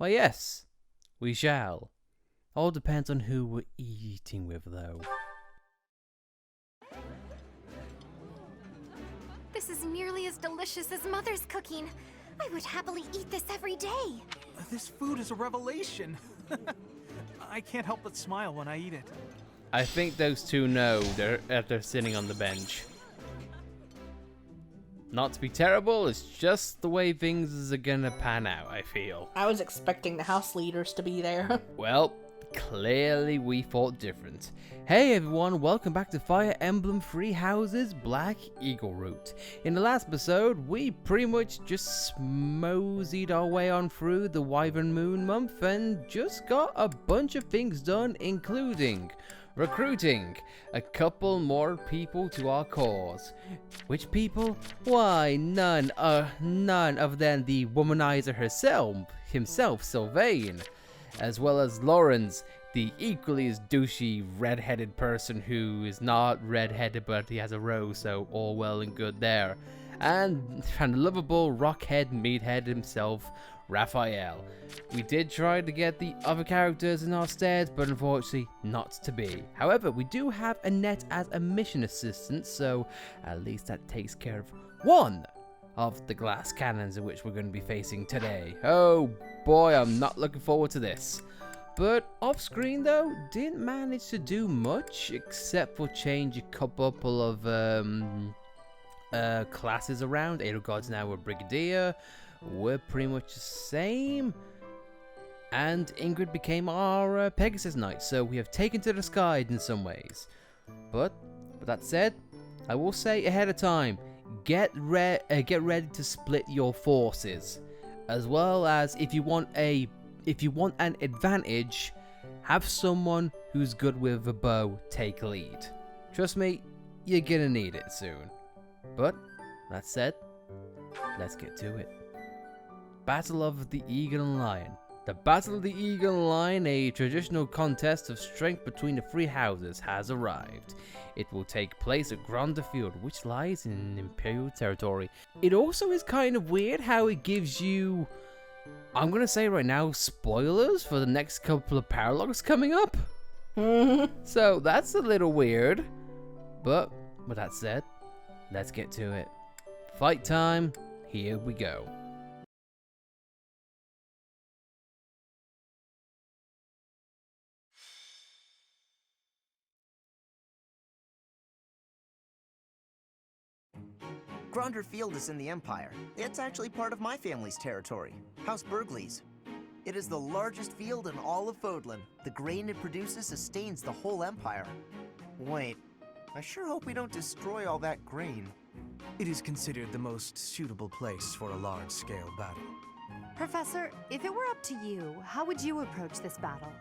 Why, yes, we shall. All depends on who we're eating with, though. This is nearly as delicious as Mother's cooking. I would happily eat this every day. This food is a revelation. I can't help but smile when I eat it. I think those two know they're sitting on the bench. Not to be terrible, it's just the way things are gonna pan out, I feel. I was expecting the house leaders to be there. Well, clearly we thought different. Hey everyone, welcome back to Fire Emblem Three Houses Black Eagle Route. In the last episode, we pretty much just moseyed our way on through the Wyvern Moon month and just got a bunch of things done, including recruiting a couple more people to our cause. Which people? Why, none other than the womanizer himself, Sylvain, as well as Lawrence, the equally as douchey red-headed person who is not red-headed but he has a rose, so all well and good there. And lovable rockhead meathead himself, Raphael. We did try to get the other characters in our stead, but unfortunately not to be. However, we do have Annette as a mission assistant, so at least that takes care of one of the glass cannons in which we're going to be facing today. Oh boy, I'm not looking forward to this. But off screen though, didn't manage to do much except for change a couple of classes around. Edelgard's now a brigadier. We're pretty much the same. And Ingrid became our Pegasus Knight, so we have taken to the sky in some ways. But with that said, I will say ahead of time, get ready to split your forces, as well as if you want an advantage, have someone who's good with a bow take lead. Trust me, you're gonna need it soon. But that said, let's get to it. Battle of the Eagle and Lion. The Battle of the Eagle and Lion, a traditional contest of strength between the three houses, has arrived. It will take place at Gronder Field, which lies in Imperial territory. It also is kind of weird how it gives you, I'm gonna say right now, spoilers for the next couple of paralogs coming up. So that's a little weird. But with that said, let's get to it. Fight time, here we go. Gronder Field is in the Empire. It's actually part of my family's territory, House Burgleys. It is the largest field in all of Fodlan. The grain it produces sustains the whole Empire. Wait, I sure hope we don't destroy all that grain. It is considered the most suitable place for a large-scale battle. Professor, if it were up to you, how would you approach this battle?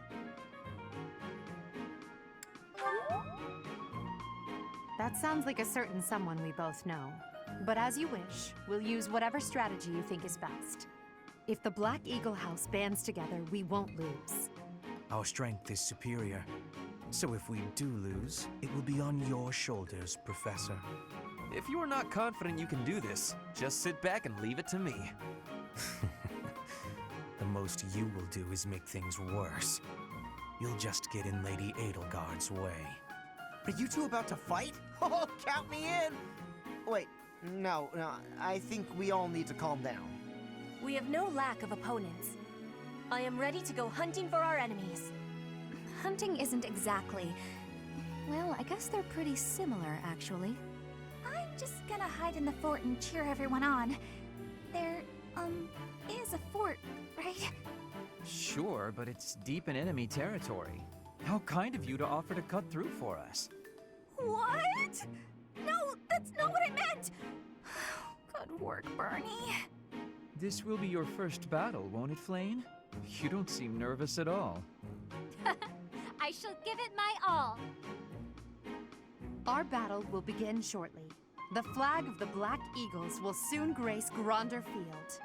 That sounds like a certain someone we both know. But as you wish, we'll use whatever strategy you think is best. If the Black Eagle House bands together, we won't lose. Our strength is superior. So if we do lose, it will be on your shoulders, Professor. If you are not confident you can do this, just sit back and leave it to me. The most you will do is make things worse. You'll just get in Lady Edelgard's way. Are you two about to fight? Oh, count me in! Wait, no, I think we all need to calm down. We have no lack of opponents. I am ready to go hunting for our enemies. Hunting isn't exactly... Well, I guess they're pretty similar, actually. I'm just gonna hide in the fort and cheer everyone on. There, is a fort, right? Sure, but it's deep in enemy territory. How kind of you to offer to cut through for us. What? No, that's not what I meant! Good work, Bernie. This will be your first battle, won't it, Flane? You don't seem nervous at all. I shall give it my all. Our battle will begin shortly. The flag of the Black Eagles will soon grace Gronder Field.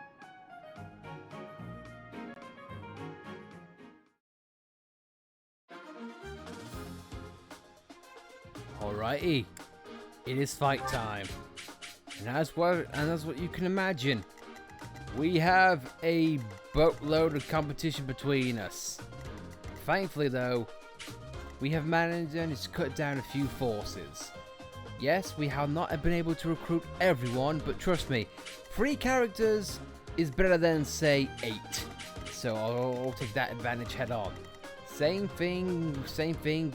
Alrighty, it is fight time. And as what you can imagine, We have a boatload of competition between us. Thankfully though, we have managed to cut down a few forces. Yes, we have not been able to recruit everyone, but trust me, 3 characters is better than say 8. So I'll take that advantage head on. Same thing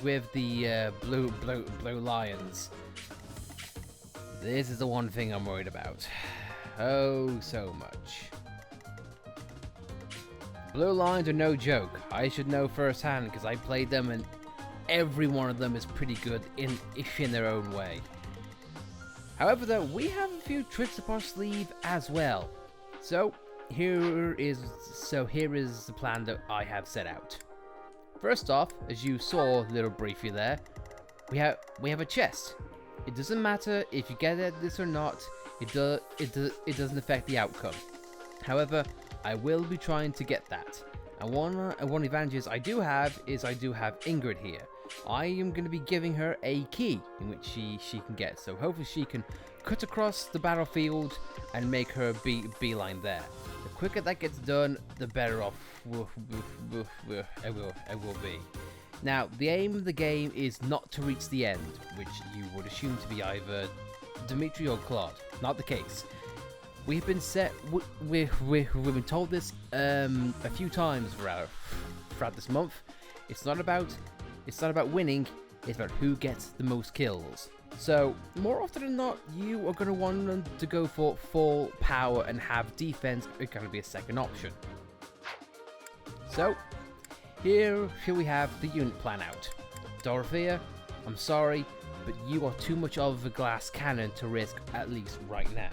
with the blue lions. This is the one thing I'm worried about. Oh, so much. Blue lions are no joke. I should know firsthand because I played them and every one of them is pretty good if in their own way. However though, we have a few tricks up our sleeve as well. So here is the plan that I have set out. First off, as you saw a little briefly there, we have a chest. It doesn't matter if you get at this or not. It doesn't affect the outcome. However, I will be trying to get that. And one advantage I do have is I do have Ingrid here. I am going to be giving her a key in which she can get. So hopefully she can cut across the battlefield and make her beeline there. The quicker that gets done, the better off I will be. Now, the aim of the game is not to reach the end, which you would assume to be either Dimitri or Claude. Not the case. We've been we've been told this a few times throughout this month. It's not about winning. It's about who gets the most kills. So more often than not, you are going to want to go for full power and have defense. It's going to be a second option. So here we have the unit plan out. Dorothea, I'm sorry, but you are too much of a glass cannon to risk, at least right now.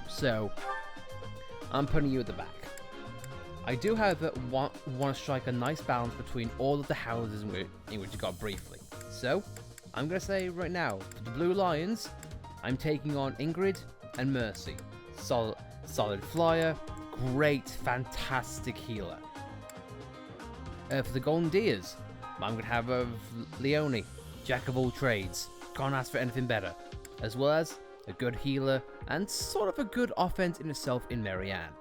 So I'm putting you at the back. I do, however, want to strike a nice balance between all of the houses in which you got briefly. So I'm going to say right now, for the Blue Lions, I'm taking on Ingrid and Mercy. Solid flyer, great, fantastic healer. For the Golden Deers, I'm going to have Leone, jack of all trades. Can't ask for anything better. As well as a good healer and sort of a good offense in itself in Marianne.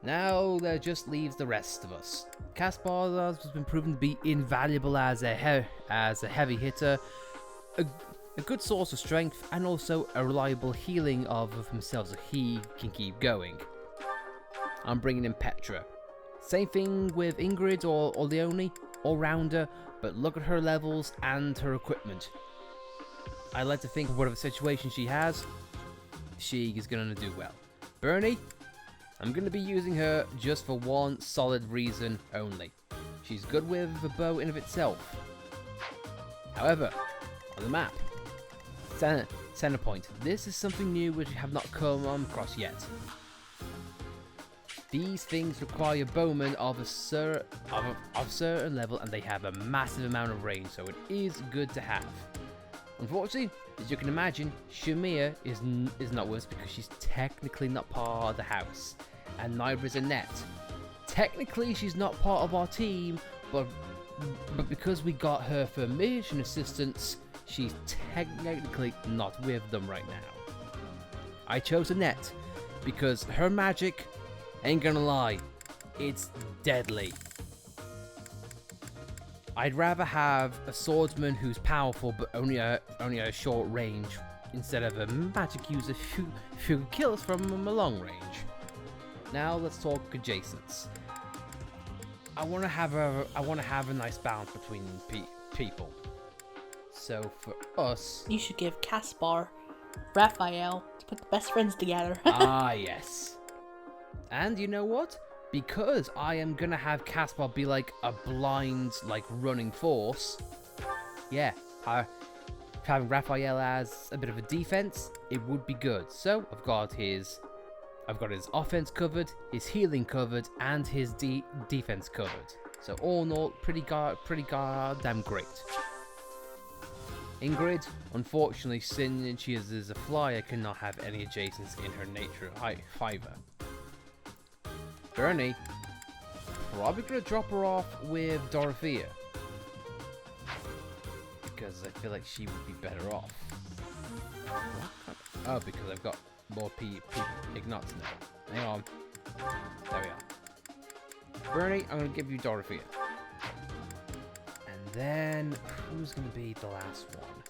Now there just leaves the rest of us. Caspar has been proven to be invaluable as a heavy hitter, a good source of strength, and also a reliable healing of himself so he can keep going. I'm bringing in Petra. Same thing with Ingrid or Leone, all-rounder, but look at her levels and her equipment. I like to think whatever situation she has, she is going to do well. Bernie, I'm going to be using her just for one solid reason only. She's good with a bow in of itself. However, on the map, center point. This is something new which we have not come across yet. These things require bowmen of a certain level, and they have a massive amount of range, so it is good to have. Unfortunately, as you can imagine, Shamir is not with us because she's technically not part of the house, and neither is Annette. Technically, she's not part of our team, but because we got her for mission assistance, she's technically not with them right now. I chose Annette because her magic, ain't gonna lie, it's deadly. I'd rather have a swordsman who's powerful but only a short range instead of a magic user who kills from a long range. Now let's talk adjacents. I want to have a nice balance between people. So for us, You should give Caspar, Raphael to put the best friends together. ah yes. And you know what? Because I am gonna have Caspar be like a blind, like running force. Yeah, having Raphael as a bit of a defense, it would be good. So I've got his offense covered, his healing covered, and his defense covered. So all in all, pretty goddamn great. Ingrid, unfortunately, since she is a flyer, cannot have any adjacents in her nature either. Bernie, probably gonna drop her off with Dorothea because I feel like she would be better off. Oh, because I've got more Ignots now. Hang on. There we are. Bernie, I'm gonna give you Dorothea. And then, who's gonna be the last one?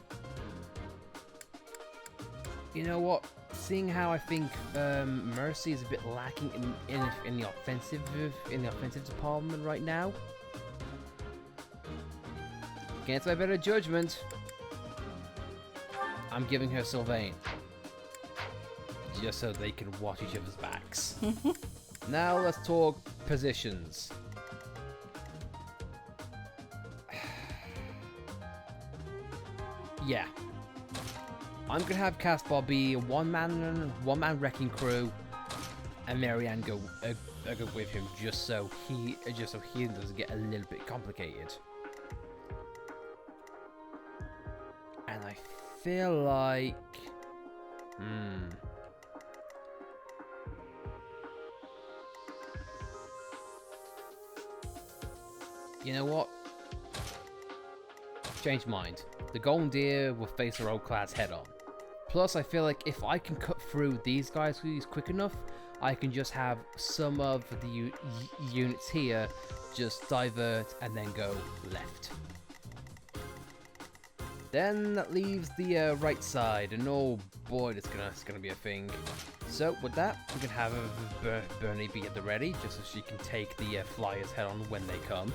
You know what? Seeing how I think Mercy is a bit lacking in the offensive department right now, against my better judgment, I'm giving her Sylvain, just so they can watch each other's backs. Now let's talk positions. Yeah. I'm gonna have Caspar be a one-man wrecking crew, and Marianne go with him just so he doesn't get a little bit complicated. And I feel like, you know what? Change mind. The Golden Deer will face their old class head on. Plus, I feel like if I can cut through these guys quick enough, I can just have some of the units here just divert and then go left. Then that leaves the right side, and oh boy, it's gonna be a thing. So with that, we can have Bernie be at the ready, just so she can take the flyers head on when they come.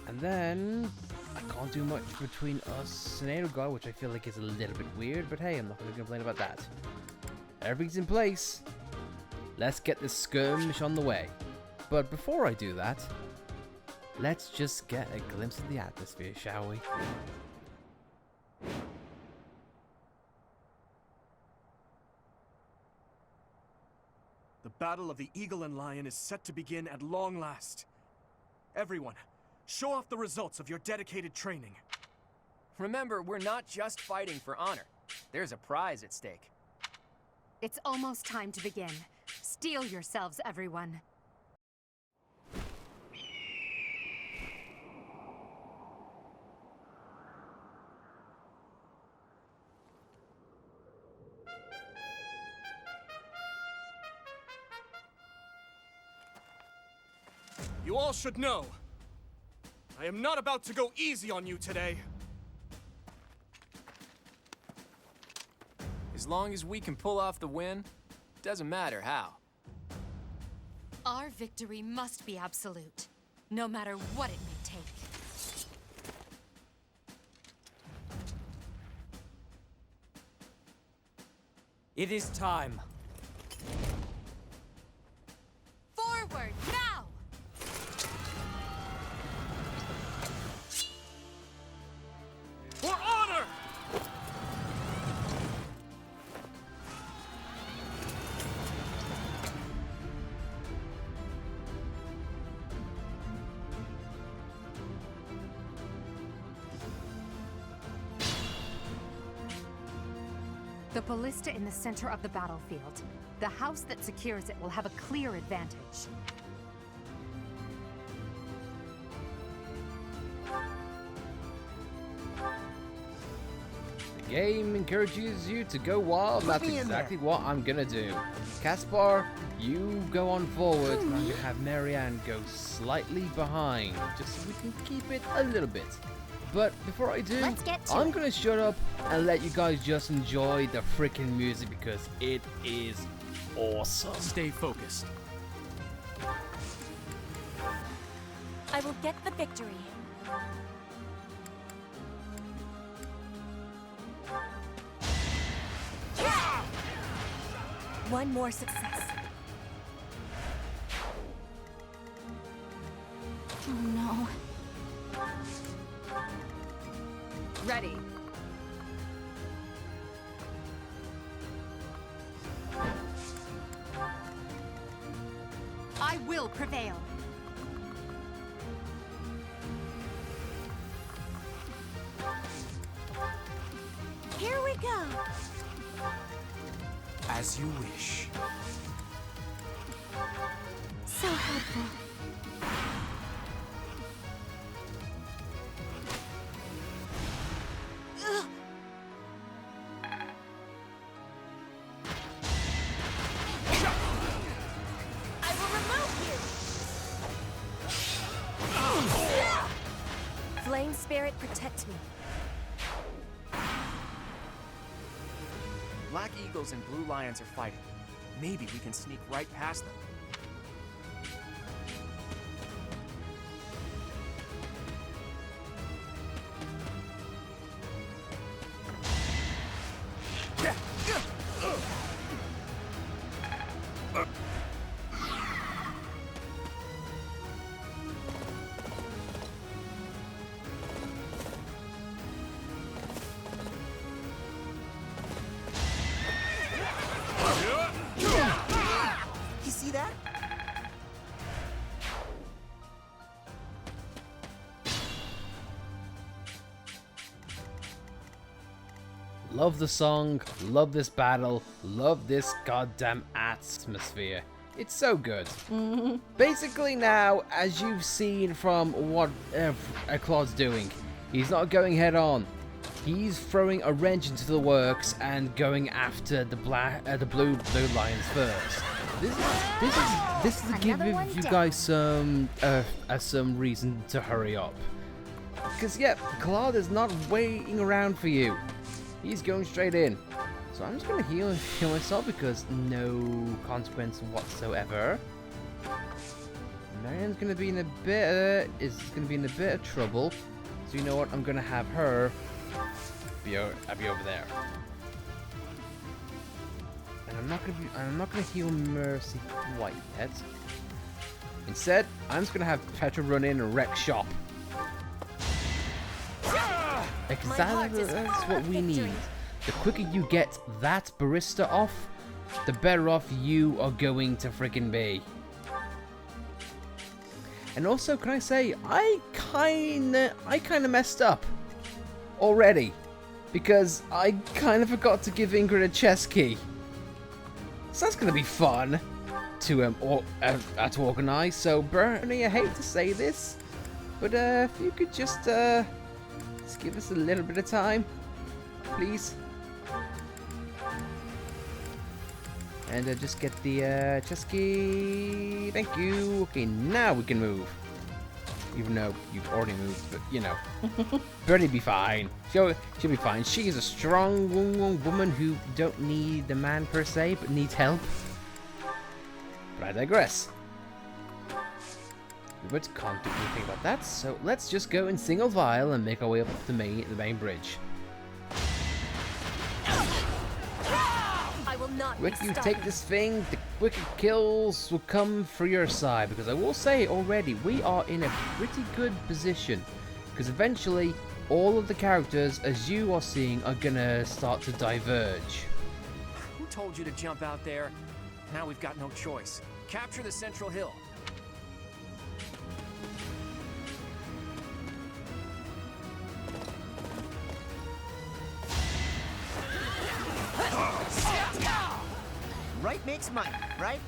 And then I can't do much between us and Edelgard, which I feel like is a little bit weird, but hey, I'm not going to complain about that. Everything's in place. Let's get this skirmish on the way. But before I do that, let's just get a glimpse of the atmosphere, shall we? The Battle of the Eagle and Lion is set to begin at long last. Everyone, show off the results of your dedicated training. Remember, we're not just fighting for honor. There's a prize at stake. It's almost time to begin. Steel yourselves, everyone. You all should know, I am not about to go easy on you today. As long as we can pull off the win, doesn't matter how. Our victory must be absolute, no matter what it may take. It is time. Forward, now! For honor! The ballista in the center of the battlefield. The house that secures it will have a clear advantage. The game encourages you to go wild, and that's exactly what I'm gonna do. Caspar, you go on forward, and I'm gonna have Marianne go slightly behind, just so we can keep it a little bit. But before I do, I'm gonna shut up and let you guys just enjoy the freaking music because it is awesome. Stay focused. I will get the victory. One more success. Oh no. Ready. I will prevail. Here we go. As you wish. So helpful. Flame Spirit, protect me. Black Eagles and Blue Lions are fighting. Maybe we can sneak right past them. You see that? Love the song, love this battle, love this goddamn atmosphere. It's so good. Basically now, as you've seen from what Claude's doing, he's not going head on. He's throwing a wrench into the works and going after the blue lions first. This is to give you guys some reason to hurry up. Because yeah, Claude is not waiting around for you. He's going straight in. So I'm just gonna heal myself because no consequence whatsoever. Marianne's gonna be in a bit of trouble. So you know what? I'm gonna have her be over there. And I'm not gonna heal Mercy quite yet. Instead, I'm just gonna have Petra run in and wreck shop. Exactly, that's what we need. The quicker you get that barista off, the better off you are going to freaking be. And also, can I say, I kinda messed up already, because I kinda forgot to give Ingrid a chest key. So that's gonna be fun to organize. So Bernie, I hate to say this, but if you could just give us a little bit of time, please. And just get the chest key. Thank you. Okay, now we can move. Even though you've already moved, but you know. Bernie be fine. She'll be fine. She is a strong woman who don't need the man per se, but needs help. But I digress. We can't do anything about that, so let's just go in single file and make our way up the main bridge. I will not When you take this thing, the quicker kills will come for your side, because I will say already, we are in a pretty good position, because eventually all of the characters, as you are seeing, are gonna start to diverge. Who told you to jump out there? Now we've got no choice. Capture the central hill. Right makes money, right?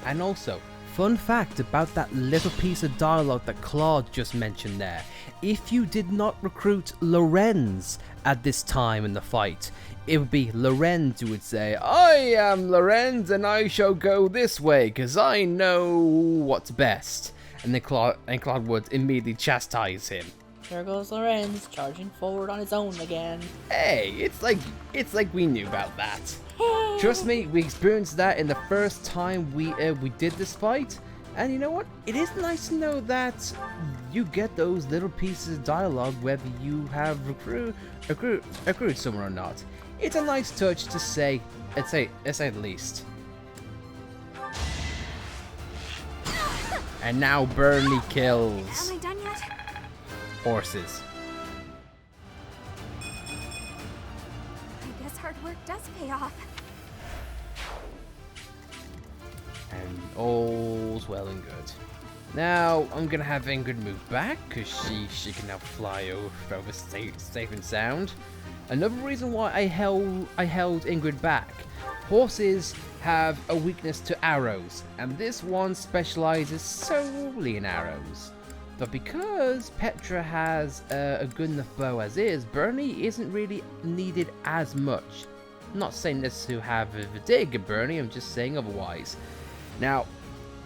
And also, fun fact about that little piece of dialogue that Claude just mentioned there. If you did not recruit Lorenz at this time in the fight, it would be Lorenz who would say, "I am Lorenz and I shall go this way because I know what's best." And then Claude would immediately chastise him. There goes Lorenz, charging forward on his own again. Hey, it's like we knew about that. Trust me, we experienced that in the first time we did this fight, and you know what? It is nice to know that you get those little pieces of dialogue whether you have recruited someone or not. It's a nice touch to say, let's say the least. And now Bernie kills. Am I done yet? Horses. I guess hard work does pay off. And all's well and good. Now I'm gonna have Ingrid move back because she can now fly over safe and sound. Another reason why I held Ingrid back. Horses have a weakness to arrows, and this one specializes solely in arrows. But because Petra has a good enough bow as is, Bernie isn't really needed as much. I'm not saying this to have a dig at Bernie, I'm just saying otherwise. Now,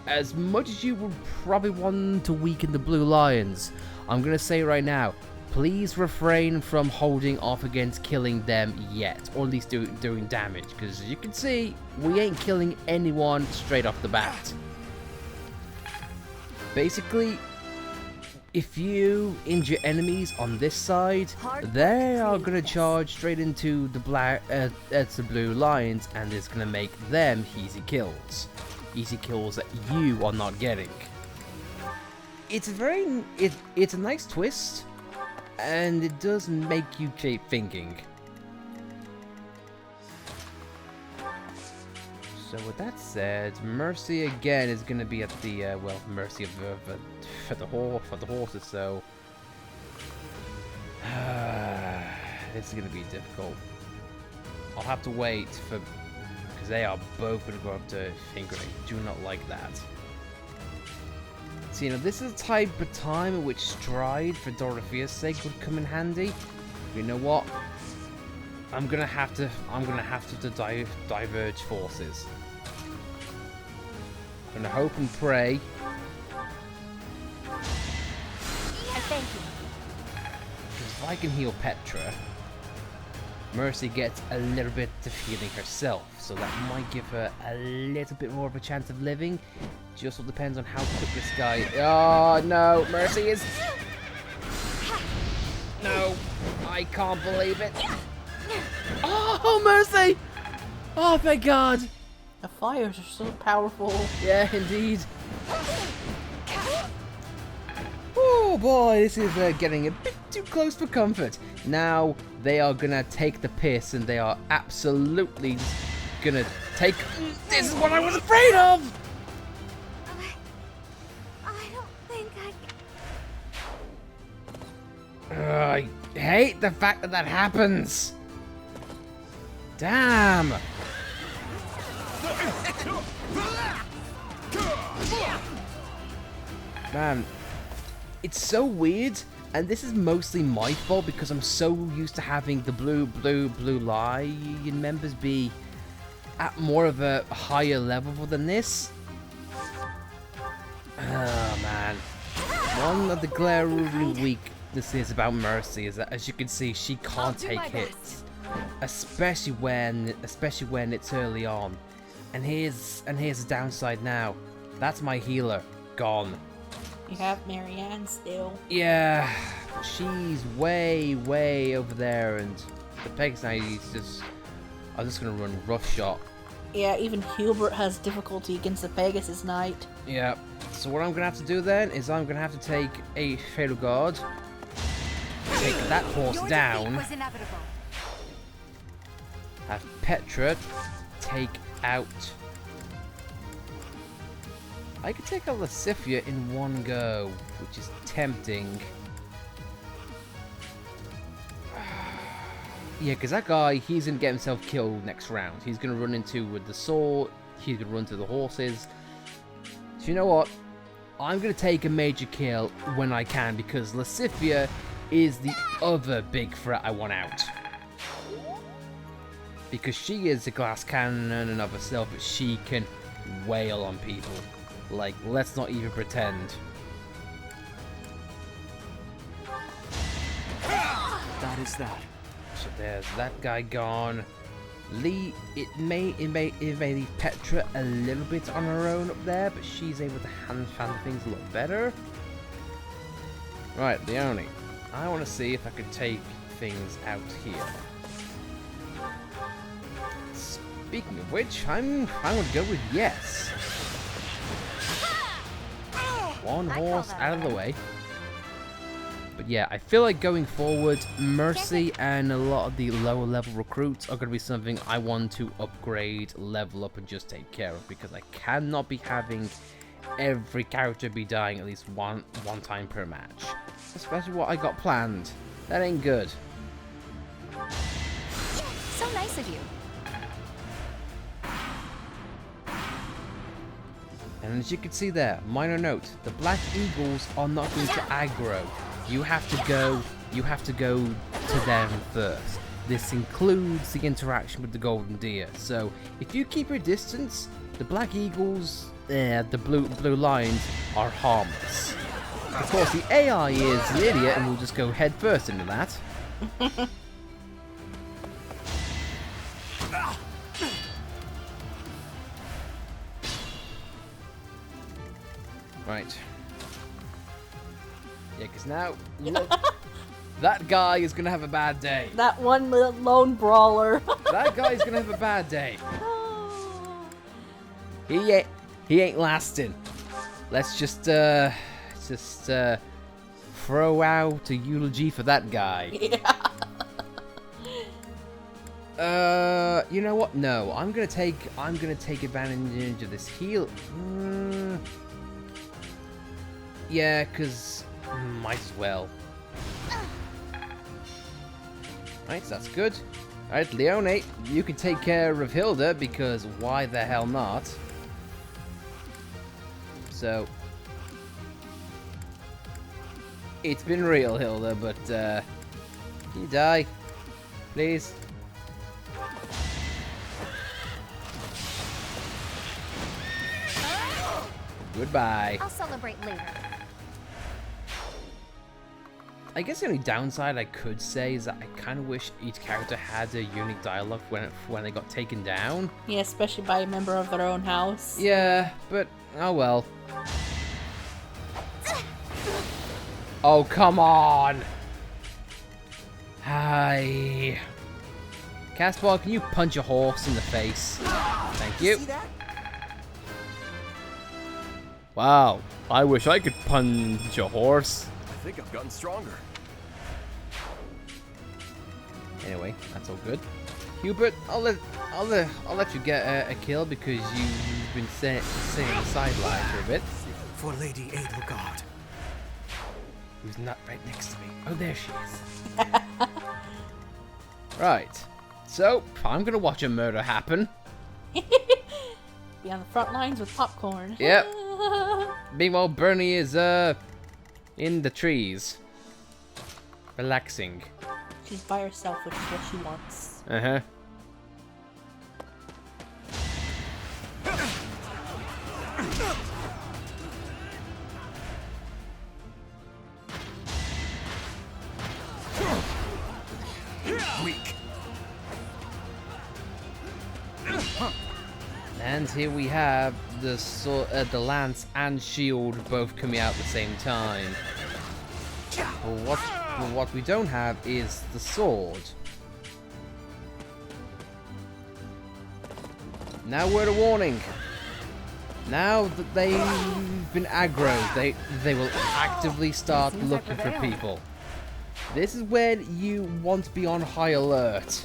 as much as you would probably want to weaken the Blue Lions, I'm gonna say right now, please refrain from holding off against killing them yet, or at least doing damage, because as you can see, we ain't killing anyone straight off the bat. Basically, if you injure enemies on this side, they are gonna charge straight into the the Blue Lions, and it's gonna make them easy kills that you are not getting. It's it's a nice twist, and it does make you keep thinking. So with that said, Mercy again is going to be at the mercy of the horses. So this is going to be difficult. I'll have to wait because they are both going to go up to Fingering. Do not like that. So, you know, this is the type of time in which Stride, for Dorothea's sake, would come in handy. You know what? I'm gonna have to diverge forces. I'm gonna hope and pray. Thank you. Because if I can heal Petra, Mercy gets a little bit of healing herself, so that might give her a little bit more of a chance of living. Just all depends on how quick this guy. Oh no, Mercy is. No, I can't believe it. Oh, Mercy! Oh, thank God! The fires are so powerful. Yeah, indeed. Oh boy, this is getting a bit too close for comfort. Now they are gonna take the piss, and they are absolutely gonna take. This is what I was afraid of. I don't think I hate the fact that happens. Damn! Man, it's so weird, and this is mostly my fault because I'm so used to having the blue lion members be at more of a higher level than this. Oh man. One of the glaring weaknesses about Mercy is that, as you can see, she can't take hits. Especially when it's early on. And here's the downside now. That's my healer gone. You have Marianne still. Yeah, she's way over there, and the Pegasus Knight I'm just gonna run rough shot. Yeah, even Hubert has difficulty against the Pegasus Knight. Yeah. So what I'm gonna have to do then is I'm gonna have to take a Fatal Guard, take that horse down. Have Petra take out. I could take out Lasifia in one go, which is tempting. Yeah, because that guy, he's going to get himself killed next round. He's going to run into with the sword. He's going to run to the horses. So you know what? I'm going to take a major kill when I can, because Lasifia is the other big threat I want out. Because she is a glass cannon in and of herself, but she can wail on people. Like, let's not even pretend. That is that. So there's that guy gone. Lee, it may leave Petra a little bit on her own up there, but she's able to handle things a lot better. Right, Leone. I want to see if I can take things out here. Speaking of which, I'm going to go with yes. One horse out of the way. But yeah, I feel like going forward, Mercy and a lot of the lower level recruits are going to be something I want to upgrade, level up, and just take care of, because I cannot be having every character be dying at least one time per match. Especially what I got planned. That ain't good. So nice of you. And as you can see there, minor note, the Black Eagles are not going to aggro. You have to go to them first. This includes the interaction with the Golden Deer. So if you keep your distance, the Black Eagles the blue lines are harmless. Of course, the AI is the idiot and will just go head first into that. Right. Yeah, because now, look, that guy is going to have a bad day. That one lone brawler. That guy's going to have a bad day. He ain't lasting. Let's just throw out a eulogy for that guy. Yeah. You know what? No, I'm gonna take advantage of this heal. Yeah, cause might as well. Right, so that's good. Alright, Leone, you can take care of Hilda because why the hell not? So it's been real, Hilda, but you die, please. Goodbye. I'll celebrate later. I guess the only downside I could say is that I kind of wish each character had a unique dialogue when they got taken down. Yeah, especially by a member of their own house. Yeah, but oh well. Oh, come on! Hi. Caspar, can you punch a horse in the face? Thank you. See that? Wow, I wish I could punch a horse. I think I've gotten stronger. Anyway, that's all good. Hubert, I'll let you get a kill because you've been sitting on the sideline for a bit. For Lady Edelgard. Who's not right next to me? Oh, there she is. Right. So, I'm gonna watch a murder happen. Be on the front lines with popcorn. Yep. Meanwhile, Bernie is, in the trees. Relaxing. She's by herself, which is what she wants. Uh-huh. Weak. And here we have the lance and shield both coming out at the same time. But what we don't have is the sword. Now word of warning. Now that they've been aggroed, they will actively start looking for people. This is where you want to be on high alert.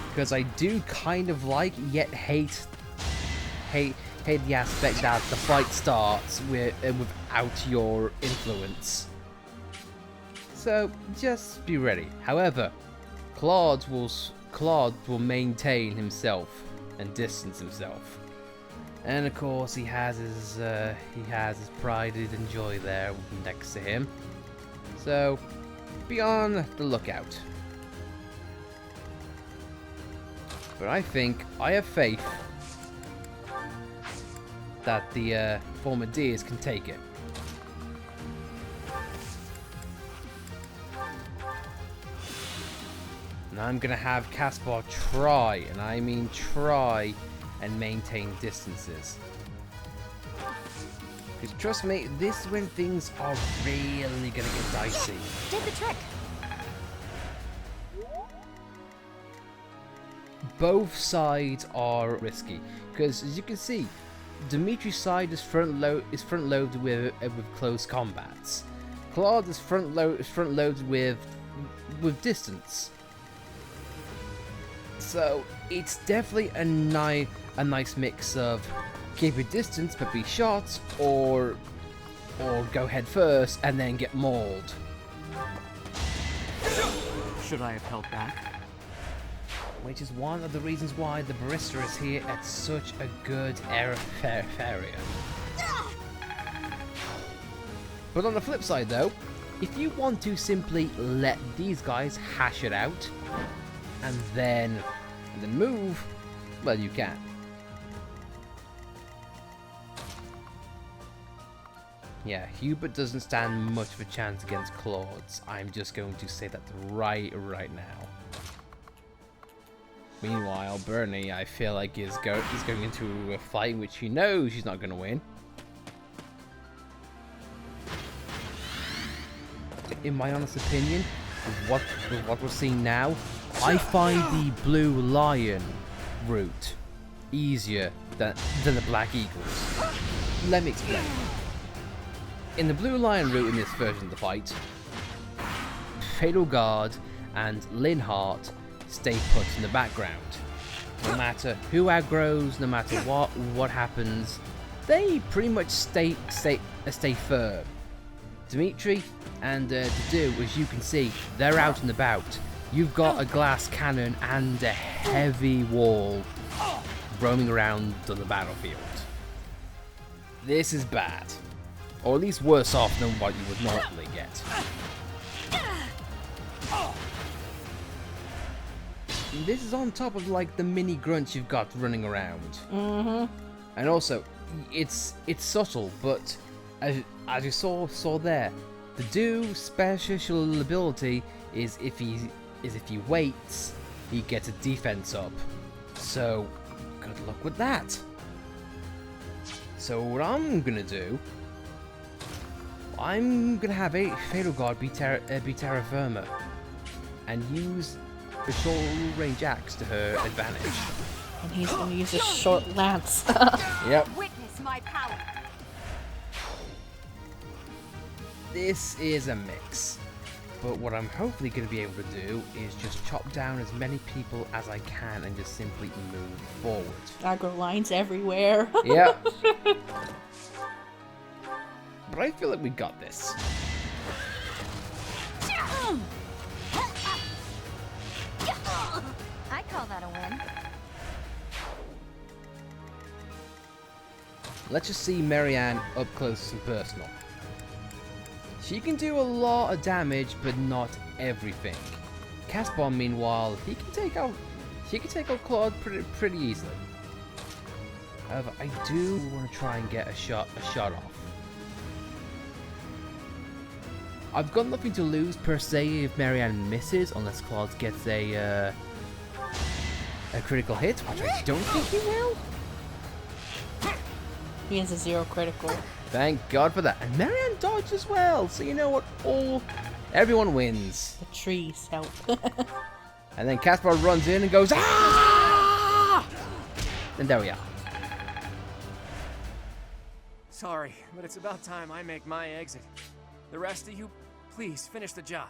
Because I do kind of like, yet hate the aspect that the fight starts without your influence. So just be ready. However, Claude will maintain himself and distance himself, and of course he has his pride and joy there next to him. So be on the lookout. But I think I have faith that the former deers can take it. And I'm gonna have Caspar try, and I mean try, and maintain distances. Because trust me, this is when things are really gonna get dicey. Did the trick. Both sides are risky, because as you can see, Dimitri's side is front loaded with close combats. Claude is front loaded with distance. So it's definitely a nice mix of keep your distance but be shot, or go head first and then get mauled. Should I have held back? Which is one of the reasons why the barista is here at such a good area. But on the flip side though, if you want to simply let these guys hash it out and then move, well, you can. Yeah, Hubert doesn't stand much of a chance against Claude's. I'm just going to say that right now. Meanwhile, Bernie, I feel like is going into a fight in which he knows he's not going to win. In my honest opinion, with what we're seeing now, I find the Blue Lion route easier than the Black Eagles. Let me explain. In the Blue Lion route in this version of the fight, Fatal Guard and Linhardt stay put in the background. No matter who aggroes, no matter what happens, they pretty much stay firm. Dimitri and Dedue, as you can see, they're out and about. You've got a glass cannon and a heavy wall roaming around on the battlefield. This is bad. Or at least worse off than what you would normally get. And this is on top of like the mini grunts you've got running around. And also, it's subtle, but as you saw there, the Dedue's special ability is if he waits, he gets a defense up. So good luck with that. So what I'm gonna do, I'm gonna have a Fatal Guard be Terra Firma and use the short range axe to her advantage. And he's gonna use a short lance. Yep. Witness my power. This is a mix, but what I'm hopefully going to be able to do is just chop down as many people as I can and just simply move forward. Aggro lines everywhere. Yeah. But I feel like we got this. I call that a win. Let's just see Marianne up close and personal. She can do a lot of damage, but not everything. Caspar, meanwhile, she can take out Claude pretty easily. However, I do want to try and get a shot off. I've got nothing to lose per se if Marianne misses, unless Claude gets a critical hit, which I don't think he will. He has a 0 critical. Thank God for that. And Marianne dodged as well, so you know what? Everyone wins. The trees help. And then Caspar runs in and goes, ah! And there we are. Sorry, but it's about time I make my exit. The rest of you, please finish the job.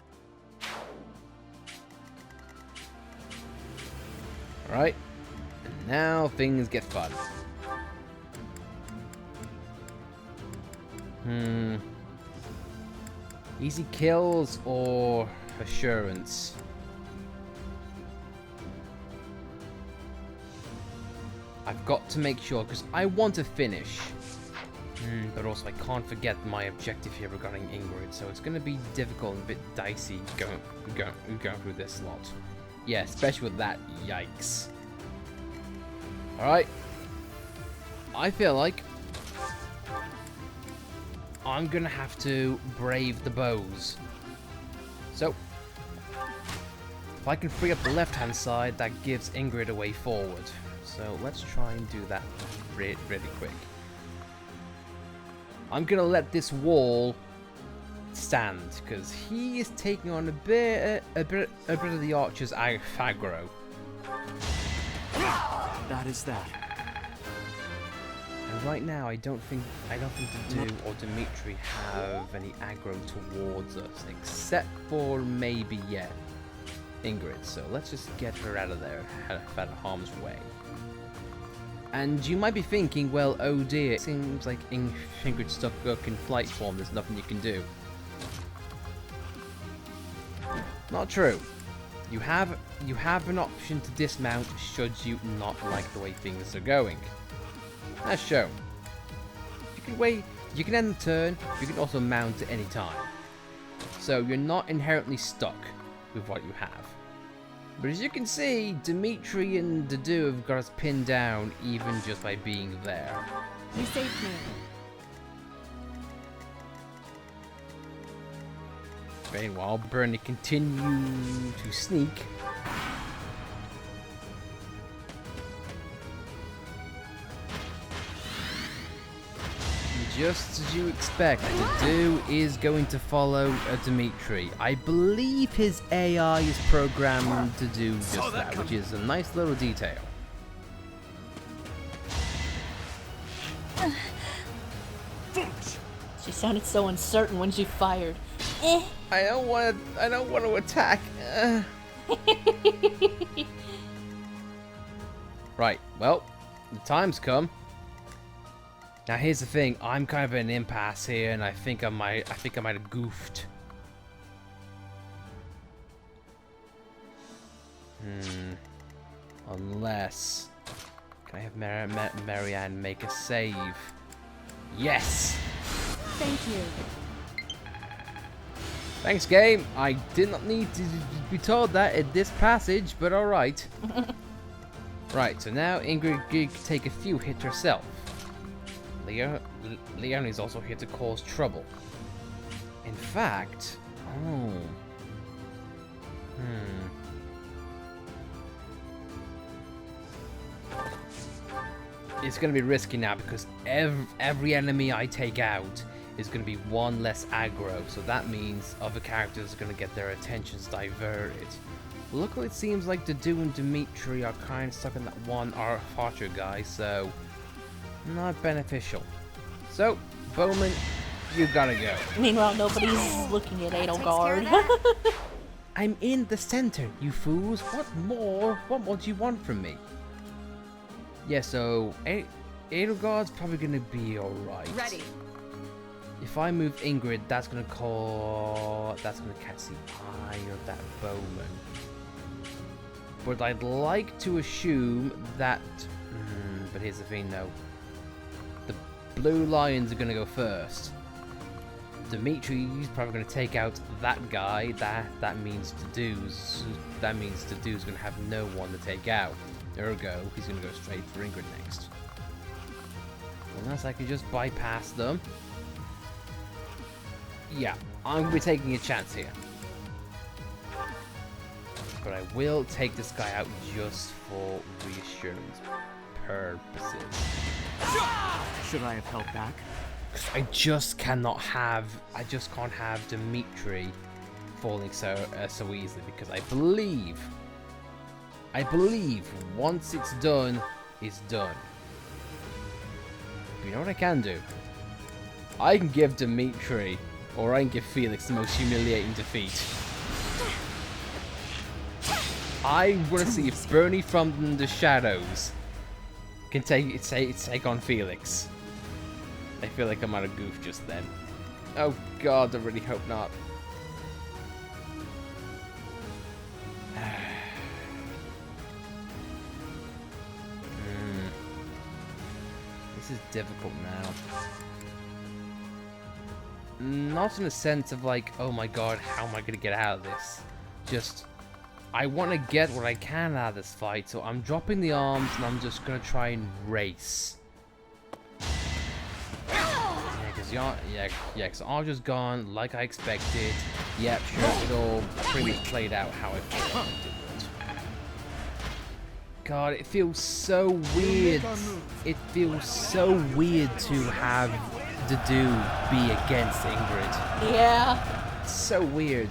Alright. And now things get fun. Easy kills or assurance? I've got to make sure, because I want to finish. But also I can't forget my objective here regarding Ingrid, so it's going to be difficult and a bit dicey going through this lot. Yeah, especially with that. Yikes. Alright. I feel like I'm going to have to brave the bows. So, if I can free up the left-hand side, that gives Ingrid a way forward. So let's try and do that really quick. I'm going to let this wall stand, because he is taking on a bit of the archer's aggro. That is that. And right now, I don't think Dedue or Dimitri have any aggro towards us, except for maybe Ingrid. So let's just get her out of there, out of harm's way. And you might be thinking, well, oh dear, it seems like Ingrid's stuck in flight form. There's nothing you can do. Not true. You have an option to dismount should you not like the way things are going. As shown. You can wait, you can end the turn, you can also mount at any time. So you're not inherently stuck with what you have. But as you can see, Dimitri and Dedue have got us pinned down even just by being there. You saved me. Meanwhile, Bernie continue to sneak. Just as you expect, Dedue is going to follow Dimitri. I believe his AI is programmed to do just that, which is a nice little detail. She sounded so uncertain when she fired. I don't want to attack. Right. Well, the time's come. Now here's the thing. I'm kind of in an impasse here, and I think I might have goofed. Unless, can I have Marianne make a save? Yes. Thank you. Thanks, game. I did not need to be told that in this passage, but alright. Right, so now Ingrid can take a few hits herself. Leonie's also here to cause trouble. In fact... Oh... It's going to be risky now because every enemy I take out is going to be one less aggro, so that means other characters are going to get their attentions diverted. Luckily, it seems like Dedue and Dimitri are kind of stuck in that one Archer guy, so not beneficial. So, Bowman, you gotta go. Meanwhile, nobody's looking at Edelgard. I'm in the center, you fools. What more do you want from me? Yeah, so Edelgard's probably gonna be alright. Ready. If I move Ingrid, that's gonna catch the eye of that Bowman. But I'd like to assume that. But here's the thing, though. The blue lions are gonna go first. Dimitri's probably gonna take out that guy. That means Dedue's gonna have no one to take out. Ergo, he's gonna go straight for Ingrid next. Unless I could just bypass them. Yeah, I'm gonna be taking a chance here. But I will take this guy out just for reassurance purposes. Should I have held back? I just can't have Dimitri falling so easily because I believe once it's done, it's done. But you know what I can do? I can give Dimitri, or I can give Felix the most humiliating defeat. I want to see if Bernie from the shadows can take on Felix. I feel like I might have goofed just then. Oh god, I really hope not. This is difficult now. Not in a sense of like, oh my god, how am I going to get out of this? Just, I want to get what I can out of this fight, so I'm dropping the arms and I'm just going to try and race. Because Archer's gone like I expected. Yep, sure, it all pretty much played out how I thought it would. God, it feels so weird. It feels so weird to have Dedue be against Ingrid. Yeah. It's so weird.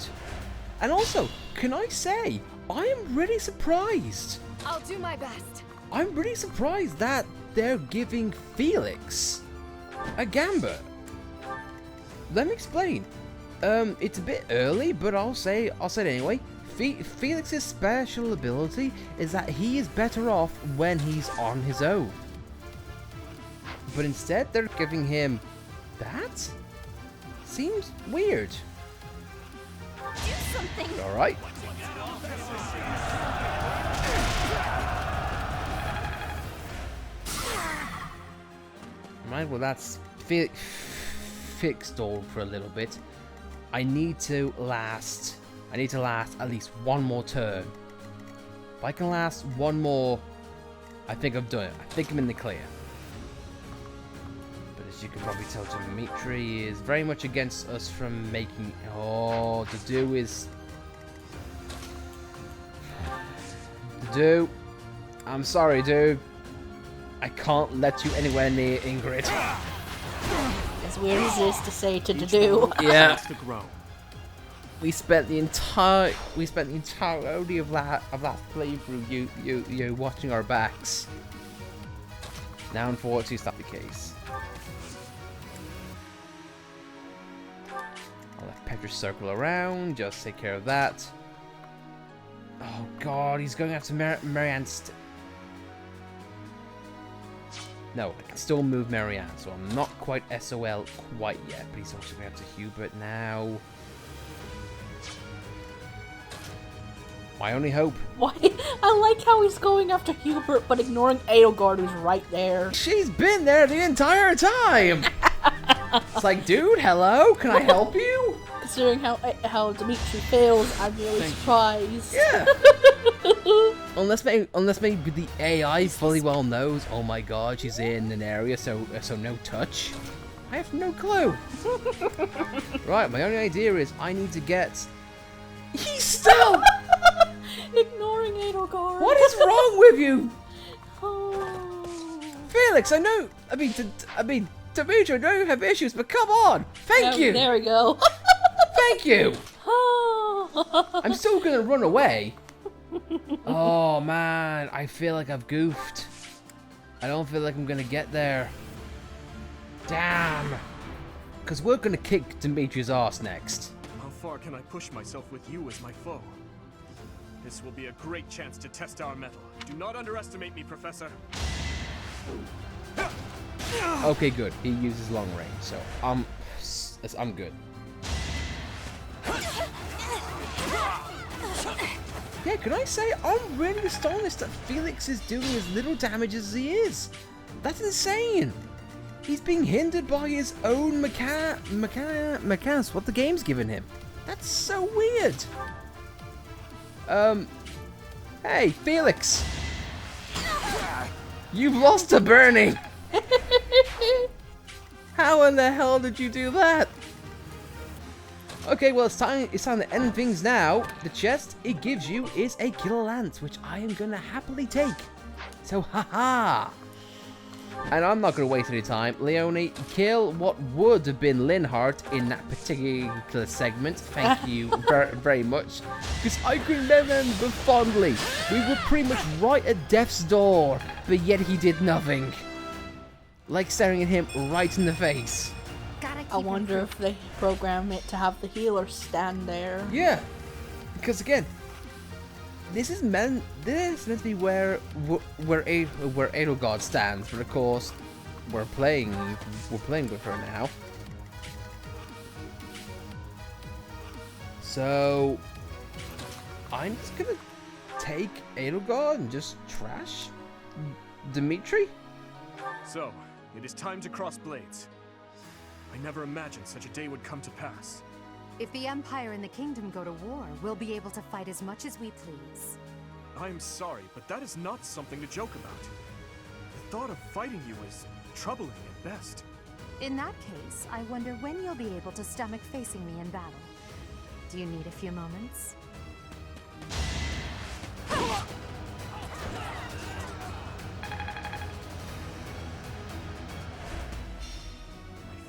And also, can I say, I am really surprised. I'll do my best. I'm really surprised that they're giving Felix a Gambit. Let me explain. It's a bit early, but I'll say it anyway. Felix's special ability is that he is better off when he's on his own. But instead, they're giving him that? Seems weird. Do something. All right. Right. Well, that's fixed all for a little bit. I need to last at least one more turn. If I can last one more, I think I've done it. I think I'm in the clear. But it's as you can probably tell, Dimitri is very much against us from making... Oh, the do is... Dude, I'm sorry, dude. I can't let you anywhere near Ingrid. As weird as it is to say to do. Yeah. We spent the entire entirety of last playthrough you watching our backs. Now, unfortunately, it's not the case. I'll let Petra circle around. Just take care of that. Oh God, he's going after Marianne. No, I can still move Marianne, so I'm not quite SOL quite yet. But he's also going after Hubert now. My only hope. Why? I like how he's going after Hubert, but ignoring Edelgard, who's right there. She's been there the entire time! It's like, dude, hello? Can I help you? Considering how Dimitri fails, I'm really surprised. Yeah! unless maybe the AI fully well knows, oh my god, she's in an area, so no touch. I have no clue. Right, my only idea is I need to get... He's still... Ignoring Edelgard. What is wrong with you? Oh. Felix, I mean, Dimitri, I know you have issues, but come on! Thank you! There we go. Thank you! I'm still gonna run away. Oh man, I feel like I've goofed. I don't feel like I'm gonna get there. Damn. Because we're gonna kick Dimitri's ass next. How far can I push myself with you as my foe? This will be a great chance to test our mettle. Do not underestimate me, Professor. Okay, good. He uses long range, so I'm good. Yeah, can I say I'm really astonished that Felix is doing as little damage as he is. That's insane. He's being hindered by his own mechanics, what the game's given him. That's so weird. Hey, Felix! You've lost to Bernie! How in the hell did you do that? Okay, well, it's time to end things now. The chest it gives you is a killer lance, which I am gonna happily take. So, haha! And I'm not going to waste any time. Leonie, kill what would have been Linhardt in that particular segment. Thank you very much. Because I can remember fondly. We were pretty much right at death's door, but yet he did nothing. Like staring at him right in the face. I wonder if they program it to have the healer stand there. Yeah. Because again, this is meant to be where Edelgard stands, but of course we're playing with her now. So I'm just gonna take Edelgard and just trash Dimitri. So it is time to cross blades. I never imagined such a day would come to pass. If the Empire and the Kingdom go to war, we'll be able to fight as much as we please. I'm sorry, but that is not something to joke about. The thought of fighting you is troubling at best. In that case, I wonder when you'll be able to stomach facing me in battle. Do you need a few moments? I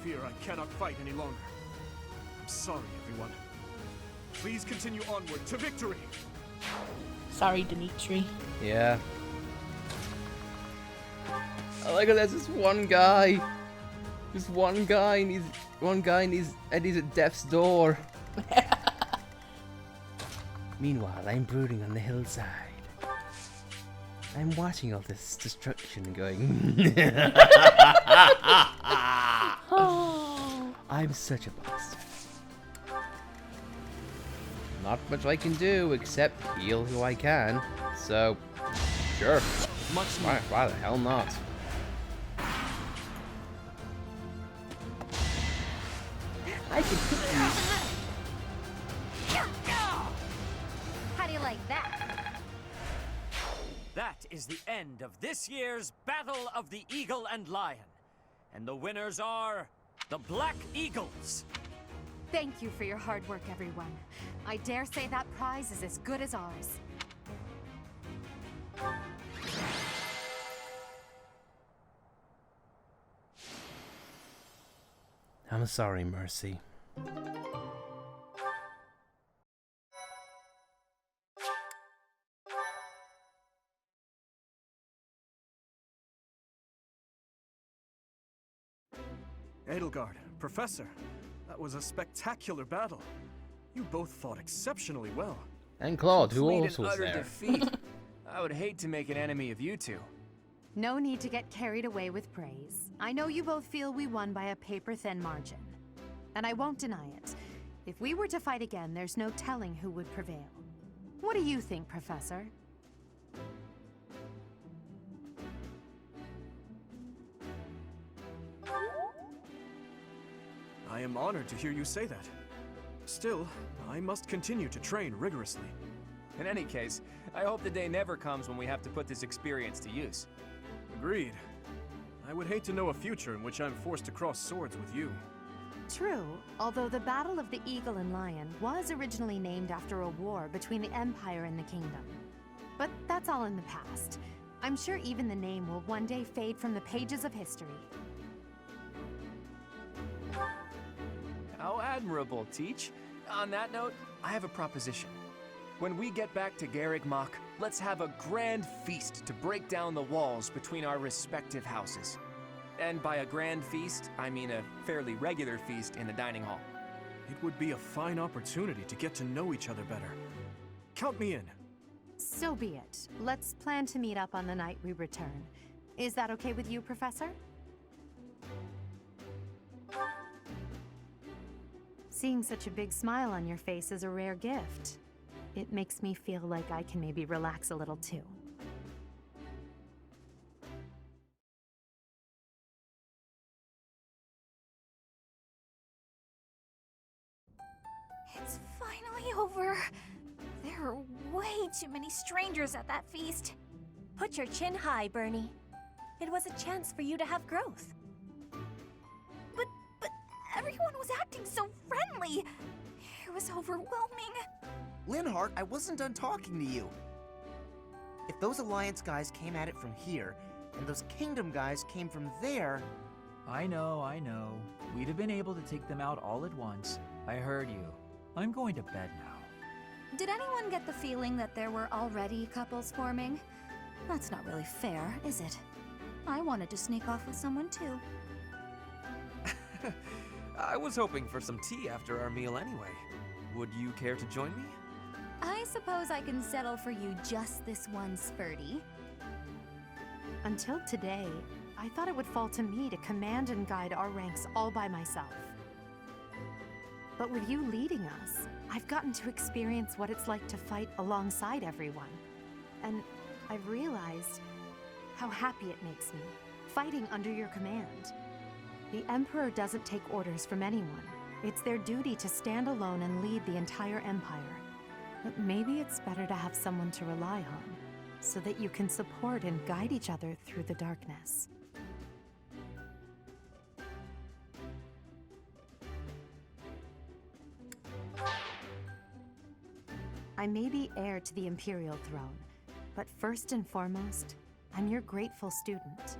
fear I cannot fight any longer. I'm sorry, everyone. Please continue onward to victory! Sorry, Dimitri. Yeah. I like how there's this one guy. Just one guy and he's at death's door. Meanwhile, I'm brooding on the hillside. I'm watching all this destruction and going, I'm such a bastard. Not much I can do except heal who I can. So, sure. Why the hell not? I can hit you. How do you like that? That is the end of this year's Battle of the Eagle and Lion. And the winners are the Black Eagles. Thank you for your hard work, everyone. I dare say that prize is as good as ours. I'm sorry, Mercy. Edelgard, Professor, that was a spectacular battle. You both fought exceptionally well. And Claude, who Complete also and was utter there. defeat. I would hate to make an enemy of you two. No need to get carried away with praise. I know you both feel we won by a paper-thin margin. And I won't deny it. If we were to fight again, there's no telling who would prevail. What do you think, Professor? I am honored to hear you say that. Still, I must continue to train rigorously. In any case, I hope the day never comes when we have to put this experience to use. Agreed. I would hate to know a future in which I'm forced to cross swords with you. True, although the Battle of the Eagle and Lion was originally named after a war between the Empire and the Kingdom. But that's all in the past. I'm sure even the name will one day fade from the pages of history. How admirable, Teach. On that note, I have a proposition. When we get back to Garreg Mach, let's have a grand feast to break down the walls between our respective houses. And by a grand feast, I mean a fairly regular feast in the dining hall. It would be a fine opportunity to get to know each other better. Count me in. So be it. Let's plan to meet up on the night we return. Is that okay with you, Professor? Seeing such a big smile on your face is a rare gift. It makes me feel like I can maybe relax a little too. It's finally over. There are way too many strangers at that feast. Put your chin high, Bernie. It was a chance for you to have growth. But everyone was acting so friendly. It was overwhelming. Linhardt, I wasn't done talking to you. If those Alliance guys came at it from here, and those Kingdom guys came from there... I know. We'd have been able to take them out all at once. I heard you. I'm going to bed now. Did anyone get the feeling that there were already couples forming? That's not really fair, is it? I wanted to sneak off with someone too. I was hoping for some tea after our meal anyway. Would you care to join me? I suppose I can settle for you just this one, Spurty. Until today, I thought it would fall to me to command and guide our ranks all by myself. But with you leading us, I've gotten to experience what it's like to fight alongside everyone. And I've realized how happy it makes me, fighting under your command. The Emperor doesn't take orders from anyone. It's their duty to stand alone and lead the entire Empire. But maybe it's better to have someone to rely on, so that you can support and guide each other through the darkness. I may be heir to the Imperial throne, but first and foremost, I'm your grateful student.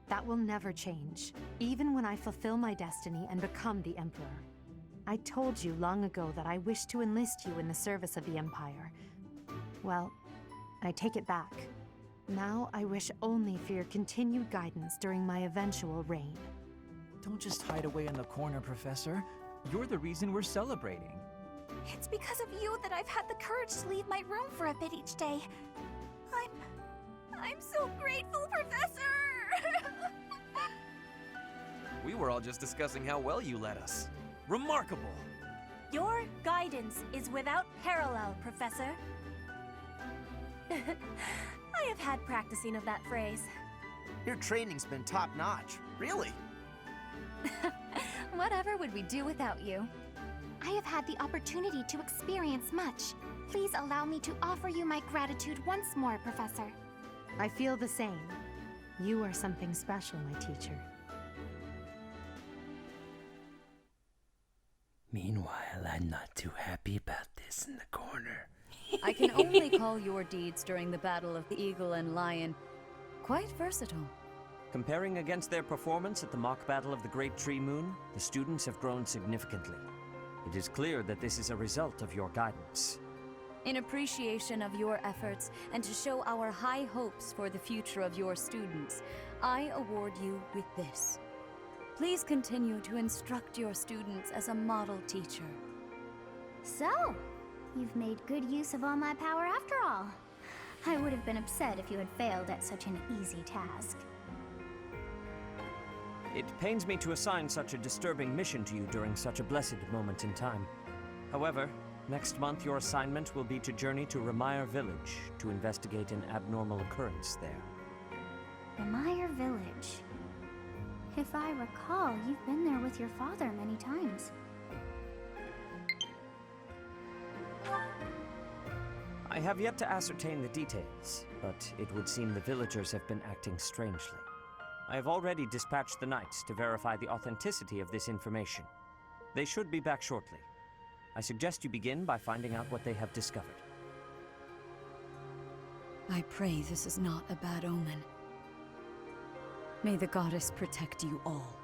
That will never change, even when I fulfill my destiny and become the Emperor. I told you long ago that I wish to enlist you in the service of the Empire. Well, I take it back. Now I wish only for your continued guidance during my eventual reign. Don't just hide away in the corner, Professor. You're the reason we're celebrating. It's because of you that I've had the courage to leave my room for a bit each day. I'm so grateful, Professor! We were all just discussing how well you led us. Remarkable! Your guidance is without parallel, Professor. I have had practicing of that phrase. Your training's been top-notch. Really? Whatever would we do without you? I have had the opportunity to experience much. Please allow me to offer you my gratitude once more, Professor. I feel the same. You are something special, my teacher. Meanwhile, I'm not too happy about this in the corner. I can only call your deeds during the Battle of the Eagle and Lion quite versatile. Comparing against their performance at the mock battle of the Great Tree Moon, the students have grown significantly. It is clear that this is a result of your guidance. In appreciation of your efforts and to show our high hopes for the future of your students, I award you with this. Please continue to instruct your students as a model teacher. So, you've made good use of all my power after all. I would have been upset if you had failed at such an easy task. It pains me to assign such a disturbing mission to you during such a blessed moment in time. However, next month your assignment will be to journey to Remire Village to investigate an abnormal occurrence there. Remire Village. If I recall, you've been there with your father many times. I have yet to ascertain the details, but it would seem the villagers have been acting strangely. I have already dispatched the knights to verify the authenticity of this information. They should be back shortly. I suggest you begin by finding out what they have discovered. I pray this is not a bad omen. May the goddess protect you all.